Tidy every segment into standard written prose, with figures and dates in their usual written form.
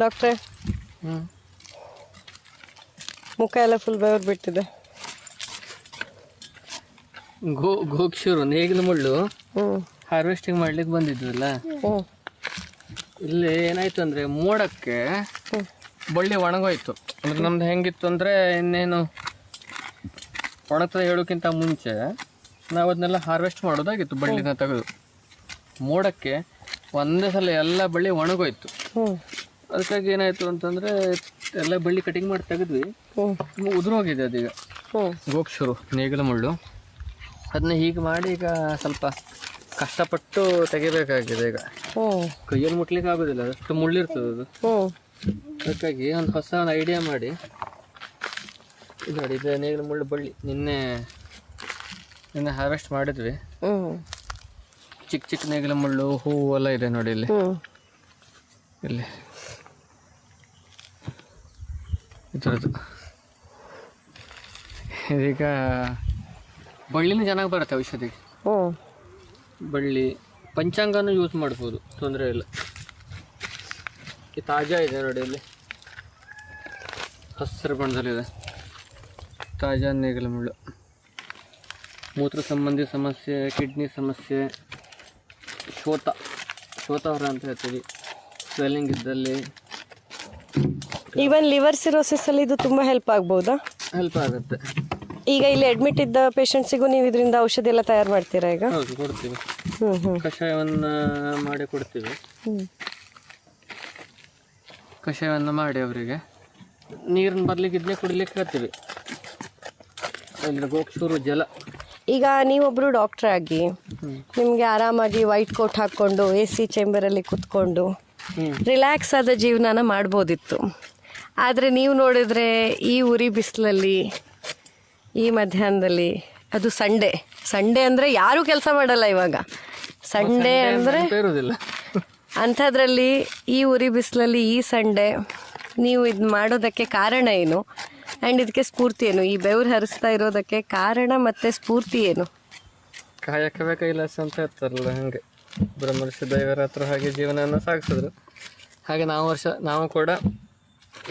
ಡಾಕ್ಟ್ರೆ, ಮುಖ ಎಲ್ಲ ಫುಲ್ ಬೆವರು ಬಿಟ್ಟಿದೆ. ಗೋಕ್ಷೂರು ನೇಗಿಲು ಮುಳ್ಳು ಹಾರ್ವೆಸ್ಟಿಂಗ್ ಮಾಡ್ಲಿಕ್ಕೆ ಬಂದಿದ್ವಲ್ಲ, ಇಲ್ಲಿ ಏನಾಯ್ತು ಅಂದರೆ ಮೋಡಕ್ಕೆ ಬಳ್ಳಿ ಒಣಗೋಯ್ತು. ಅಂದ್ರೆ ನಮ್ದು ಹೆಂಗಿತ್ತು ಅಂದರೆ ಇನ್ನೇನು ಒಣಗ್ತದೆ ಹೇಳೋಕ್ಕಿಂತ ಮುಂಚೆ ನಾವು ಅದನ್ನೆಲ್ಲ ಹಾರ್ವೆಸ್ಟ್ ಮಾಡೋದಾಗಿತ್ತು. ಬಳ್ಳಿನ ತೆಗೆದು ಮೋಡಕ್ಕೆ ಒಂದೇ ಸಲ ಎಲ್ಲ ಬಳ್ಳಿ ಒಣಗೋಯ್ತು. ಅದಕ್ಕಾಗಿ ಏನಾಯಿತು ಅಂತಂದರೆ ಎಲ್ಲ ಬಳ್ಳಿ ಕಟಿಂಗ್ ಮಾಡಿ ತೆಗೆದ್ವಿ, ಉದುರೋಗಿದೆ ಅದೀಗ. ಗೋಕ್ಷೂರು ನೇಗಿಲು ಮುಳ್ಳು ಅದನ್ನ ಹೀಗೆ ಮಾಡಿ ಈಗ ಸ್ವಲ್ಪ ಕಷ್ಟಪಟ್ಟು ತೆಗಿಬೇಕಾಗಿದೆ. ಈಗ ಕೈಯಲ್ಲಿ ಮುಟ್ಲಿಕ್ಕೆ ಆಗೋದಿಲ್ಲ, ಅಷ್ಟು ಮುಳ್ಳಿರ್ತದೆ ಅದು. ಅದಕ್ಕಾಗಿ ಒಂದು ಹೊಸ ಐಡಿಯಾ ಮಾಡಿ ಇದು ನೋಡಿ, ಇದು ನೇಗಿಲು ಮುಳ್ಳು ಬಳ್ಳಿ ನಿನ್ನೆ ಹಾರ್ವೆಸ್ಟ್ ಮಾಡಿದ್ವಿ. ಚಿಕ್ಕ ಚಿಕ್ಕ ನೇಗಿಲು ಮುಳ್ಳು ಹೂವು ಎಲ್ಲ ಇದೆ ನೋಡಿ ಇಲ್ಲಿ. ಇದ್ರದ್ದು ಇದೀಗ ಬಳ್ಳಿನೂ ಚೆನ್ನಾಗಿ ಬರುತ್ತೆ ಔಷಧಿಗೆ. ಬಳ್ಳಿ ಪಂಚಾಂಗನೂ ಯೂಸ್ ಮಾಡ್ಬೋದು, ತೊಂದರೆ ಇಲ್ಲ. ಈ ತಾಜಾ ಇದೆ ನೋಡಿ ಇಲ್ಲಿ, ಹಸಿರು ಬಣ್ಣದಲ್ಲಿದೆ. ತಾಜಾ ನೇಗಿಲು ಮುಳ್ಳು ಮೂತ್ರ ಸಂಬಂಧಿ ಸಮಸ್ಯೆ, ಕಿಡ್ನಿ ಸಮಸ್ಯೆ, ಶೋತವರ ಅಂತ ಹೇಳ್ತೀವಿ, ಸ್ವೆಲ್ಲಿಂಗ್ ಇದ್ದಲ್ಲಿ, ಈವನ್ ಲಿವರ್ ಸಿರೋಸಿಸ್ ಅಲ್ಲಿ ಇದು ತುಂಬಾ ಹೆಲ್ಪ್ ಆಗ್ಬೋದಾ? ಹೆಲ್ಪ್ ಆಗುತ್ತೆ. ಈಗ ಇಲ್ಲಿ ಅಡ್ಮಿಟ್ ಇದ್ದ ಪೇಷಂಟ್ಸಿಗೂ ನೀವು ಇದರಿಂದ ಔಷಧಿ ಎಲ್ಲ ತಯಾರು ಮಾಡ್ತೀರಾ ಈಗ? ಹೌದು, ಕೊಡ್ತೀವಿ. ಕಷಾಯವನ್ನು ಮಾಡಿ ಕೊಡ್ತೀವಿ. ಕಷಾಯವನ್ನು ಮಾಡಿ ಅವರಿಗೆ ನೀರಿನ ಬದಲಿಗೆ ಇದನ್ನೇ ಕುಡಿಲಿಕ್ಕೆ ಹೇಳ್ತೀವಿ. ಗೋಕ್ಷೂರು ಜಲ. ಈಗ ನೀವೊಬ್ರು ಡಾಕ್ಟರ್ ಆಗಿ ನಿಮಗೆ ಆರಾಮಾಗಿ ವೈಟ್ ಕೋಟ್ ಹಾಕ್ಕೊಂಡು AC ಚೇಂಬರಲ್ಲಿ ಕುತ್ಕೊಂಡು ರಿಲ್ಯಾಕ್ಸ್ ಆದ ಜೀವನನ ಮಾಡ್ಬೋದಿತ್ತು. ಆದರೆ ನೀವು ನೋಡಿದ್ರೆ ಈ ಉರಿ ಬಿಸಿಲಲ್ಲಿ, ಈ ಮಧ್ಯಾಹ್ನದಲ್ಲಿ, ಅದು ಸಂಡೇ ಅಂದರೆ ಯಾರೂ ಕೆಲಸ ಮಾಡಲ್ಲ ಇವಾಗ. ಸಂಡೇ ಅಂದರೆ ಅಂಥದ್ರಲ್ಲಿ ಈ ಉರಿ ಬಿಸಿಲಲ್ಲಿ ಈ ಸಂಡೇ ನೀವು ಇದು ಮಾಡೋದಕ್ಕೆ ಕಾರಣ ಏನು? ಆ್ಯಂಡ್ ಇದಕ್ಕೆ ಸ್ಫೂರ್ತಿ ಏನು? ಈ ಬೆವರು ಹರಿಸ್ತಾ ಇರೋದಕ್ಕೆ ಕಾರಣ ಮತ್ತು ಸ್ಫೂರ್ತಿ ಏನು? ಕಾಯಕವೇ ಕೈಲಾಸ ಅಂತ ಹೇಳ್ತಾರಲ್ಲ, ಹಾಗೆ ಬ್ರಹ್ಮರ್ಷಿ ದೈವರ ಹತ್ರ ಹಾಗೆ ಜೀವನವನ್ನು ಸಾಗಿಸಿದ್ರು. ಹಾಗೆ ನಾವು ಕೂಡ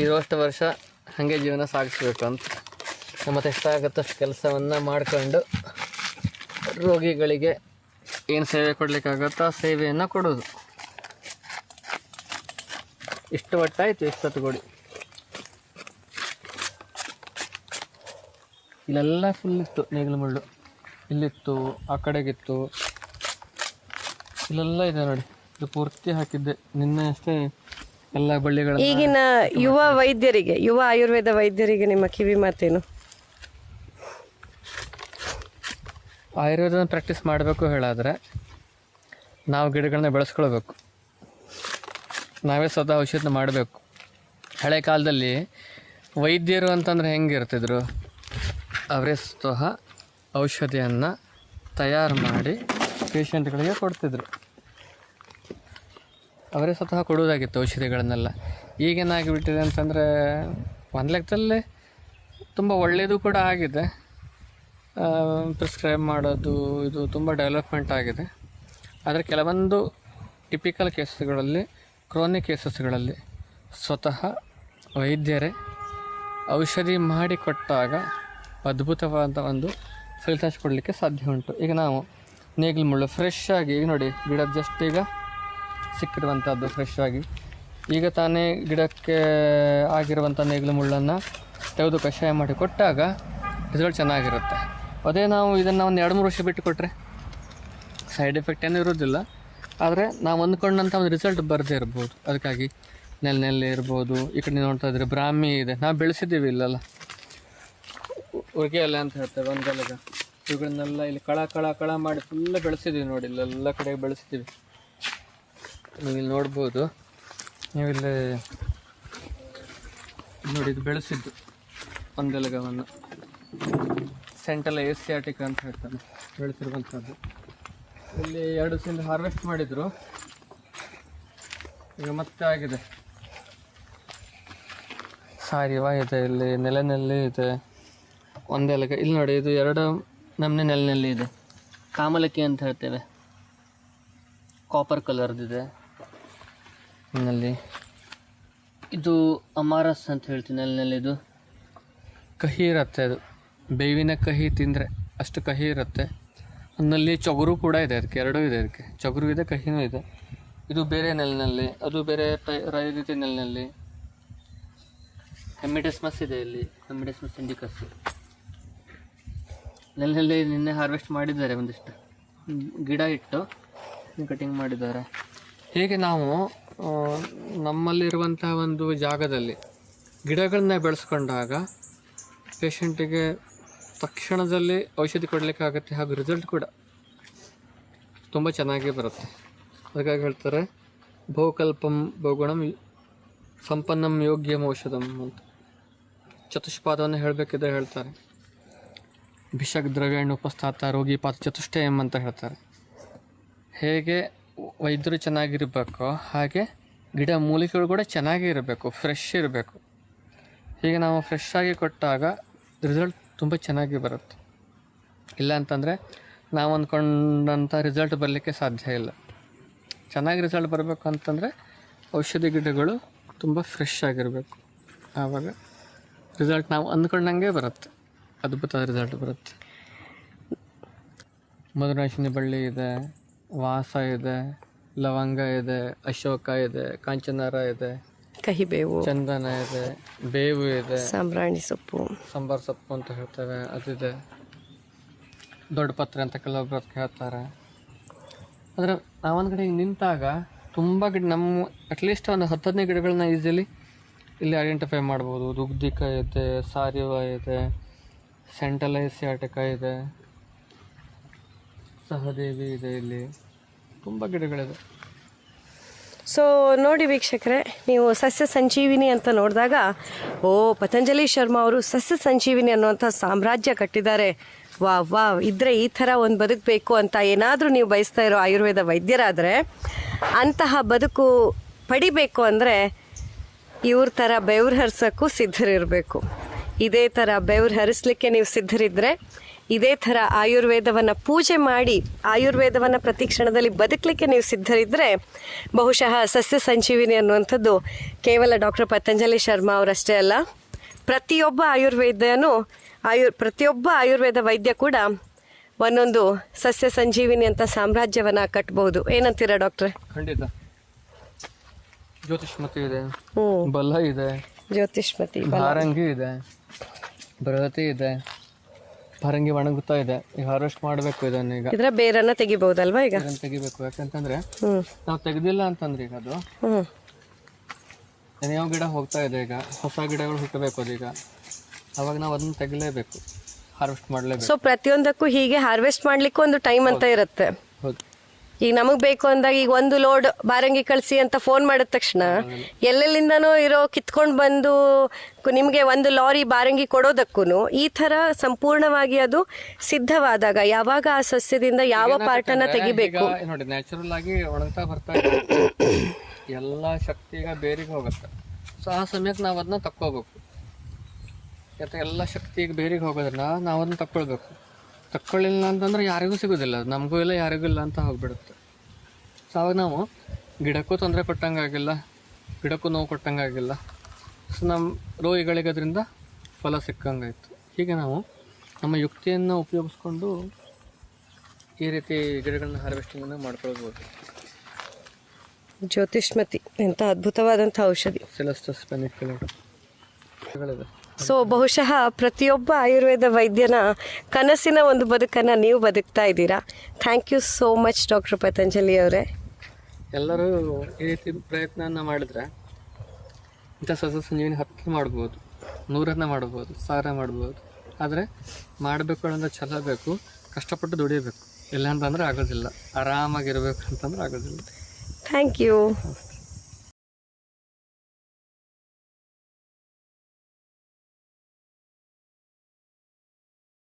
ಇರುವಷ್ಟು ವರ್ಷ ಹಾಗೆ ಜೀವನ ಸಾಗಿಸ್ಬೇಕು ಅಂತ ಮತ್ತು ಎಷ್ಟಾಗುತ್ತಷ್ಟು ಕೆಲಸವನ್ನು ಮಾಡಿಕೊಂಡು ರೋಗಿಗಳಿಗೆ ಏನು ಸೇವೆ ಕೊಡಲಿಕ್ಕಾಗುತ್ತೋ ಆ ಸೇವೆಯನ್ನು ಕೊಡೋದು. ಇಷ್ಟು ಒಟ್ಟಾಯಿತು, ಇಷ್ಟೊತ್ತು ಕೊಡಿ. ಇಲ್ಲೆಲ್ಲ ಫುಲ್ ಇತ್ತು ನೇಗಿಲು ಮುಳ್ಳು, ಇಲ್ಲಿತ್ತು, ಆ ಕಡೆಗಿತ್ತು, ಇಲ್ಲೆಲ್ಲ ಇದೆ ನೋಡಿ. ಇದು ಪೂರ್ತಿ ಹಾಕಿದ್ದೆ ನಿನ್ನೆ ಅಷ್ಟೇ ಎಲ್ಲ ಬಳ್ಳಿಗಳು. ಈಗಿನ ಯುವ ಆಯುರ್ವೇದ ವೈದ್ಯರಿಗೆ ನಿಮ್ಮ ಕಿವಿ ಮಾತೇನು? ಆಯುರ್ವೇದ ಪ್ರಾಕ್ಟೀಸ್ ಮಾಡಬೇಕು ಹೇಳಾದರೆ ನಾವು ಗಿಡಗಳನ್ನ ಬೆಳೆಸ್ಕೊಳ್ಬೇಕು, ನಾವೇ ಸ್ವತಃ ಔಷಧನ ಮಾಡಬೇಕು. ಹಳೆ ಕಾಲದಲ್ಲಿ ವೈದ್ಯರು ಅಂತಂದರೆ ಹೆಂಗಿರ್ತಿದ್ರು, ಅವರೇ ಸ್ವತಃ ಔಷಧಿಯನ್ನು ತಯಾರು ಮಾಡಿ ಪೇಷಂಟ್ಗಳಿಗೆ ಕೊಡ್ತಿದ್ರು. ಅವರೇ ಸ್ವತಃ ಕೊಡೋದಾಗಿತ್ತು ಔಷಧಿಗಳನ್ನೆಲ್ಲ. ಈಗೇನಾಗಿಬಿಟ್ಟಿದೆ ಅಂತಂದರೆ ಒಂದು ಲೆಕ್ಕದಲ್ಲಿ ತುಂಬ ಒಳ್ಳೆಯದು ಕೂಡ ಆಗಿದೆ. ಪ್ರಿಸ್ಕ್ರೈಬ್ ಮಾಡೋದು ಇದು ತುಂಬ ಡೆವಲಪ್ಮೆಂಟ್ ಆಗಿದೆ. ಆದರೆ ಕೆಲವೊಂದು ಟಿಪಿಕಲ್ ಕೇಸಸ್ಗಳಲ್ಲಿ, ಕ್ರೋನಿಕ್ ಕೇಸಸ್ಗಳಲ್ಲಿ ಸ್ವತಃ ವೈದ್ಯರೇ ಔಷಧಿ ಮಾಡಿಕೊಟ್ಟಾಗ ಅದ್ಭುತವಾದ ಒಂದು ಫಲಿತಾಂಶ ಕೊಡಲಿಕ್ಕೆ ಸಾಧ್ಯ ಉಂಟು. ಈಗ ನಾವು ನೇಗಿಲು ಮುಳ್ಳು ಫ್ರೆಶ್ ಆಗಿ, ಈಗ ನೋಡಿ ಗಿಡದ ಜಸ್ಟ್ ಈಗ ಸಿಕ್ಕಿರುವಂಥದ್ದು ಫ್ರೆಶ್ ಆಗಿ, ಈಗ ತಾನೇ ಗಿಡಕ್ಕೆ ಆಗಿರುವಂಥ ನೇಗಿಲು ಮುಳ್ಳನ್ನು ತೆಗೆದು ಕಷಾಯ ಮಾಡಿ ಕೊಟ್ಟಾಗ ರಿಸಲ್ಟ್ ಚೆನ್ನಾಗಿರುತ್ತೆ. ಅದೇ ನಾವು ಇದನ್ನು ಒಂದು 2-3 ವರ್ಷ ಬಿಟ್ಟು ಕೊಟ್ಟರೆ ಸೈಡ್ ಎಫೆಕ್ಟ್ ಏನೂ ಇರೋದಿಲ್ಲ. ಆದರೆ ನಾವು ಅಂದ್ಕೊಂಡಂಥ ಒಂದು ರಿಸಲ್ಟ್ ಬರದೇ ಇರ್ಬೋದು. ಅದಕ್ಕಾಗಿ ನೆಲೆ ಇರ್ಬೋದು. ಈ ಕಡೆ ನೋಡ್ತಾ ಇದ್ರೆ ಬ್ರಾಹ್ಮಿ ಇದೆ, ನಾವು ಬೆಳೆಸಿದ್ದೀವಿ ಇಲ್ಲೆಲ್ಲ, ಉರ್ಗೆ ಎಲೆ ಅಂತ ಹೇಳ್ತೇವೆ, ಒಂದೆಲೆಗ. ಇವುಗಳನ್ನೆಲ್ಲ ಇಲ್ಲಿ ಕಳ ಮಾಡಿ ಫುಲ್ಲ ಬೆಳೆಸಿದ್ದೀವಿ ನೋಡಿ, ಇಲ್ಲೆಲ್ಲ ಕಡೆ ಬೆಳೆಸಿದ್ದೀವಿ. ನೀವು ಇಲ್ಲಿ ನೋಡ್ಬೋದು, ನೀವಿಲ್ಲಿ ನೋಡಿ ಇದು ಬೆಳೆಸಿದ್ದು ಒಂದೆಲಗವನ್ನು ಸೆಂಟಲ್ ಏಸಿಯಾಟಿಕ್ ಅಂತ ಹೇಳ್ತಾರೆ, ಬೆಳೆಸಿರುವಂಥದ್ದು. ಇಲ್ಲಿ 2 ದಿವಸದಿಂದ ಹಾರ್ವೆಸ್ಟ್ ಮಾಡಿದರು, ಈಗ ಮತ್ತೆ ಆಗಿದೆ. ಸಾರಿವಾ ಇದೆ, ಇಲ್ಲಿ ನೆಲೆಯಲ್ಲಿ ಇದೆ ಒಂದೆಲಗ. ಇಲ್ಲಿ ನೋಡಿ, ಇದು 2 ನಮ್ಮನೆ ನೆಲೆಯಲ್ಲಿ ಇದೆ. ಕಾಮಲಕ್ಕಿ ಅಂತ ಹೇಳ್ತೇವೆ, ಕಾಪರ್ ಕಲರ್ದಿದೆ. ಇನ್ನಲ್ಲಿ ಇದು ಅಮಾರಸ್ ಅಂತ ಹೇಳ್ತೀನಿ ಅಲ್ಲಿನಲ್ಲಿ. ಇದು ಕಹಿ ಇರುತ್ತೆ, ಅದು ಬೇವಿನ ಕಹಿ ತಿಂದರೆ ಅಷ್ಟು ಕಹಿ ಇರುತ್ತೆ. ಅದರಲ್ಲಿ ಚೊಗರು ಕೂಡ ಇದೆ, ಅದಕ್ಕೆ ಎರಡೂ ಇದೆ. ಅದಕ್ಕೆ ಚೊಗರು ಇದೆ, ಕಹಿನೂ ಇದೆ. ಇದು ಬೇರೆ ನೆಲನಲ್ಲಿ, ಅದು ಬೇರೆ ರೀತಿ ನೆಲನಲ್ಲಿ. ಹೆಮಿಡೆಸ್ಮಸ್ ಇದೆ ಇಲ್ಲಿ, ಹೆಮಿಡೆಸ್ಮಸ್ ಇಂಡಿಕಸ್. ನೆಲದಲ್ಲಿ ನಿನ್ನೆ ಹಾರ್ವೆಸ್ಟ್ ಮಾಡಿದ್ದಾರೆ, ಒಂದಿಷ್ಟು ಗಿಡ ಇಟ್ಟು ಕಟಿಂಗ್ ಮಾಡಿದ್ದಾರೆ. ಹೇಗೆ ನಾವು ನಮ್ಮಲ್ಲಿರುವಂತಹ ಒಂದು ಜಾಗದಲ್ಲಿ ಗಿಡಗಳನ್ನ ಬೆಳೆಸ್ಕೊಂಡಾಗ ಪೇಷಂಟಿಗೆ ತಕ್ಷಣದಲ್ಲಿ ಔಷಧಿ ಕೊಡಲಿಕ್ಕಾಗತ್ತೆ, ಹಾಗೂ ರಿಸಲ್ಟ್ ಕೂಡ ತುಂಬ ಚೆನ್ನಾಗಿ ಬರುತ್ತೆ. ಅದಕ್ಕಾಗಿ ಹೇಳ್ತಾರೆ ಬಹುಕಲ್ಪಂ ಬಹುಗುಣಂ ಸಂಪನ್ನಂ ಯೋಗ್ಯಂ ಔಷಧಂ ಅಂತ. ಚತುಷ್ಪಾದವನ್ನು ಹೇಳಬೇಕಿದ್ರೆ ಹೇಳ್ತಾರೆ ಭಿಷಕ್ ದ್ರವ್ಯಾಣು ಉಪಸ್ಥಾತ ರೋಗಿ ಪಾತ ಚತುಷ್ಟಯಂ ಅಂತ ಹೇಳ್ತಾರೆ. ಹೇಗೆ ವೈದ್ಯರು ಚೆನ್ನಾಗಿರಬೇಕೋ ಹಾಗೆ ಗಿಡ ಮೂಲಿಕೆಗಳು ಕೂಡ ಚೆನ್ನಾಗೇ ಇರಬೇಕು, ಫ್ರೆಶ್ ಇರಬೇಕು. ಹೀಗೆ ನಾವು ಫ್ರೆಶ್ ಆಗಿ ಕೊಟ್ಟಾಗ ರಿಸಲ್ಟ್ ತುಂಬ ಚೆನ್ನಾಗಿ ಬರುತ್ತೆ. ಇಲ್ಲ ಅಂತಂದರೆ ನಾವು ಅಂದ್ಕೊಂಡಂಥ ರಿಸಲ್ಟ್ ಬರಲಿಕ್ಕೆ ಸಾಧ್ಯ ಇಲ್ಲ. ಚೆನ್ನಾಗಿ ರಿಸಲ್ಟ್ ಬರಬೇಕು ಅಂತಂದರೆ ಔಷಧಿ ಗಿಡಗಳು ತುಂಬ ಫ್ರೆಶ್ ಆಗಿರಬೇಕು. ಆವಾಗ ರಿಸಲ್ಟ್ ನಾವು ಅಂದ್ಕೊಂಡಂಗೆ ಬರುತ್ತೆ, ಅದ್ಭುತ ರಿಸಲ್ಟ್ ಬರುತ್ತೆ. ಮಧುನಾಶಿನಿ ಬಳ್ಳಿ ಇದೆ, ವಾಸ ಇದೆ, ಲವಂಗ ಇದೆ, ಅಶೋಕ ಇದೆ, ಕಾಂಚನಾರ ಇದೆ, ಕಹಿಬೇವು, ಚಂದನ ಇದೆ, ಬೇವು ಇದೆ, ಸಾಂಬ್ರಾಣಿ ಸೊಪ್ಪು, ಸಾಂಬಾರು ಸೊಪ್ಪು ಅಂತ ಹೇಳ್ತೇವೆ, ಅದಿದೆ. ದೊಡ್ಡ ಪತ್ರೆ ಅಂತ ಕೆಲವೊಬ್ರು ಅದಕ್ಕೆ ಹೇಳ್ತಾರೆ. ಅಂದರೆ ನಾವೊಂದು ಕಡೆ ಹಿಂಗೆ ನಿಂತಾಗ ತುಂಬ ಗಿಡ ನಮ್ಮ ಅಟ್ಲೀಸ್ಟ್ ಒಂದು 10-15 ಗಿಡಗಳನ್ನ ಈಸಿಲಿ ಇಲ್ಲಿ ಐಡೆಂಟಿಫೈ ಮಾಡ್ಬೋದು. ದುಗ್ಧಿಕ ಇದೆ, ಸಾರಿವ ಇದೆ, ಸೆಂಟಲೈಸಿಯಾಟಿಕ ಇದೆ, ಸಹದೇವಿ ಇದೆ, ಇಲ್ಲಿ ತುಂಬ ಗಿಡಗಳಿದೆ. ಸೊ ನೋಡಿ ವೀಕ್ಷಕರೇ, ನೀವು ಸಸ್ಯ ಸಂಜೀವಿನಿ ಅಂತ ನೋಡಿದಾಗ ಪತಂಜಲಿ ಶರ್ಮಾ ಅವರು ಸಸ್ಯ ಸಂಜೀವಿನಿ ಅನ್ನುವಂಥ ಸಾಮ್ರಾಜ್ಯ ಕಟ್ಟಿದ್ದಾರೆ. ವಾ ಇದ್ದರೆ ಈ ಥರ ಒಂದು ಬದುಕಬೇಕು ಅಂತ ಏನಾದರೂ ನೀವು ಬಯಸ್ತಾ ಇರೋ ಆಯುರ್ವೇದ ವೈದ್ಯರಾದರೆ ಅಂತಹ ಬದುಕು ಪಡಿಬೇಕು ಅಂದರೆ ಇವ್ರ ಥರ ಬೆವ್ರು ಹರಿಸೋಕ್ಕೂ ಸಿದ್ಧರಿರಬೇಕು. ಇದೇ ಥರ ಬೆವ್ರು ಹರಿಸ್ಲಿಕ್ಕೆ ನೀವು ಸಿದ್ಧರಿದ್ದರೆ, ಇದೇ ಥರ ಆಯುರ್ವೇದವನ್ನು ಪೂಜೆ ಮಾಡಿ ಆಯುರ್ವೇದವನ್ನು ಪ್ರತಿ ಕ್ಷಣದಲ್ಲಿ ಬದುಕಲಿಕ್ಕೆ ನೀವು ಸಿದ್ಧರಿದ್ದರೆ ಬಹುಶಃ ಸಸ್ಯ ಸಂಜೀವಿನಿ ಅನ್ನುವಂಥದ್ದು ಕೇವಲ ಡಾಕ್ಟರ್ ಪತಂಜಲಿ ಶರ್ಮಾ ಅವರಷ್ಟೇ ಅಲ್ಲ, ಪ್ರತಿಯೊಬ್ಬ ಆಯುರ್ವೇದ ವೈದ್ಯ ಕೂಡ ಒಂದೊಂದು ಸಸ್ಯ ಸಂಜೀವಿನಿ ಅಂತ ಸಾಮ್ರಾಜ್ಯವನ್ನು ಕಟ್ಬೋದು. ಏನಂತೀರಾ ಡಾಕ್ಟ್ರೆ? ಖಂಡಿತ. ಜ್ಯೋತಿಷ್ಮತಿ ಇದೆ, ಬಲ ಇದೆ, ಜ್ಯೋತಿಷ್ಮತಿ, ಭಾರಂಗಿ ಇದೆ, ಬೃಹತಿ ಇದೆ. ಭಾರಂಗಿ ಒಣಗುತ್ತಾ ಇದೆ, ಈಗ ಹಾರ್ವೆಸ್ಟ್ ಮಾಡಬೇಕು. ಇದನ್ನ ಈಗ ಇದರ ಬೇರನ್ನ ತೆಗಿಬಹುದಲ್ವಾ? ಈಗ ತೆಗಿಬೇಕು. ಯಾಕಂತಂದ್ರೆ ನಾವು ತೆಗ್ದಿಲ್ಲ ಅಂತಂದ್ರೆ ಈಗ ಅದು ಯಾವ ಗಿಡ ಹೋಗ್ತಾ ಇದೆ, ಈಗ ಹೊಸ ಗಿಡಗಳು ಹುಟ್ಟಬೇಕು. ಅದೀಗ ಅವಾಗ ನಾವು ಅದನ್ನ ತೆಗಿಲೇಬೇಕು, ಹಾರ್ವೆಸ್ಟ್ ಮಾಡಲೇಬೇಕು. ಸೊ ಪ್ರತಿಯೊಂದಕ್ಕೂ ಹೀಗೆ ಹಾರ್ವೆಸ್ಟ್ ಮಾಡ್ಲಿಕ್ಕೂ ಒಂದು ಟೈಮ್ ಅಂತ ಇರುತ್ತೆ. ಹೌದು. ಈಗ ನಮಗೆ ಬೇಕು ಅಂದಾಗ ಈಗ ಒಂದು ಲೋಡ್ ಬಾರಂಗಿ ಕಳಿಸಿ ಅಂತ ಫೋನ್ ಮಾಡಿದ ತಕ್ಷಣ ಎಲ್ಲೆಲ್ಲಿಂದನೋ ಇರೋ ಕಿತ್ಕೊಂಡು ಬಂದು ನಿಮಗೆ ಒಂದು ಲಾರಿ ಬಾರಂಗಿ ಕೊಡೋದಕ್ಕೂ ಈ ಥರ ಸಂಪೂರ್ಣವಾಗಿ ಅದು ಸಿದ್ಧವಾದಾಗ ಯಾವಾಗ ಆ ಸಸ್ಯದಿಂದ ಯಾವ ಪಾರ್ಟನ್ನು ತೆಗಿಬೇಕು ನೋಡಿ. ನ್ಯಾಚುರಲ್ ಆಗಿ ಒಣಗ್ತಾ ಬರ್ತಾ ಎಲ್ಲ ಶಕ್ತಿ ಈಗ ಬೇರಿಗೆ ಹೋಗುತ್ತೆ. ಸೊ ಆ ಸಮಯಕ್ಕೆ ನಾವು ಅದನ್ನ ತಕ್ಕೋಬೇಕು. ಯಾಕೆ ಎಲ್ಲ ಶಕ್ತಿ ಈಗ ಬೇರಿಗೆ ಹೋಗೋದನ್ನ ನಾವು ಅದನ್ನ ತಕ್ಕೊಳ್ಬೇಕು. ತಕ್ಕೊಳ್ಳಿಲ್ಲ ಅಂತಂದ್ರೆ ಯಾರಿಗೂ ಸಿಗೋದಿಲ್ಲ, ನಮಗೂ ಇಲ್ಲ ಯಾರಿಗೂ ಇಲ್ಲ ಅಂತ ಹೋಗ್ಬಿಡುತ್ತೆ. ಸೊ ಅವಾಗ ನಾವು ಗಿಡಕ್ಕೂ ತೊಂದರೆ ಕೊಟ್ಟಂಗಾಗಿಲ್ಲ, ಗಿಡಕ್ಕೂ ನೋವು ಕೊಟ್ಟಂಗಾಗಿಲ್ಲ. ಸೊ ನಮ್ಮ ರೋಗಿಗಳಿಗೆ ಅದರಿಂದ ಫಲ ಸಿಕ್ಕಂಗಾಯಿತು. ಹೀಗೆ ನಾವು ನಮ್ಮ ಯುಕ್ತಿಯನ್ನು ಉಪಯೋಗಿಸ್ಕೊಂಡು ಈ ರೀತಿ ಗಿಡಗಳನ್ನ ಹಾರ್ವೆಸ್ಟಿಂಗನ್ನು ಮಾಡ್ಕೊಳ್ಬೋದು. ಜ್ಯೋತಿಷ್ಮತಿ ಎಂಥ ಅದ್ಭುತವಾದಂಥ ಔಷಧಿ. ಸೆಲೆಸ್ಟಸ್ ಪೆನಿಕ್ಯುಲರ್. ಸೊ ಬಹುಶಃ ಪ್ರತಿಯೊಬ್ಬ ಆಯುರ್ವೇದ ವೈದ್ಯನ ಕನಸಿನ ಒಂದು ಬದುಕನ್ನು ನೀವು ಬದುಕ್ತಾ ಇದ್ದೀರಾ. Thank you so much doctor Patanjali ಅವರೇ. ಎಲ್ಲರೂ ಈ ರೀತಿ ಪ್ರಯತ್ನ ಮಾಡಿದ್ರೆ ಇಂಥ ಸಸ್ಯ ಸಂಜೀವಿನಿ 10 ಮಾಡ್ಬೋದು, 100 ಮಾಡ್ಬೋದು, 1000 ಮಾಡ್ಬೋದು. ಆದರೆ ಮಾಡಬೇಕು ಅನ್ನೋದು ಛಲ ಬೇಕು, ಕಷ್ಟಪಟ್ಟು ದುಡಿಯಬೇಕು. ಇಲ್ಲ ಅಂತಂದರೆ ಆಗೋದಿಲ್ಲ. ಆರಾಮಾಗಿರ್ಬೇಕು ಅಂತಂದ್ರೆ ಆಗೋದಿಲ್ಲ. Thank you.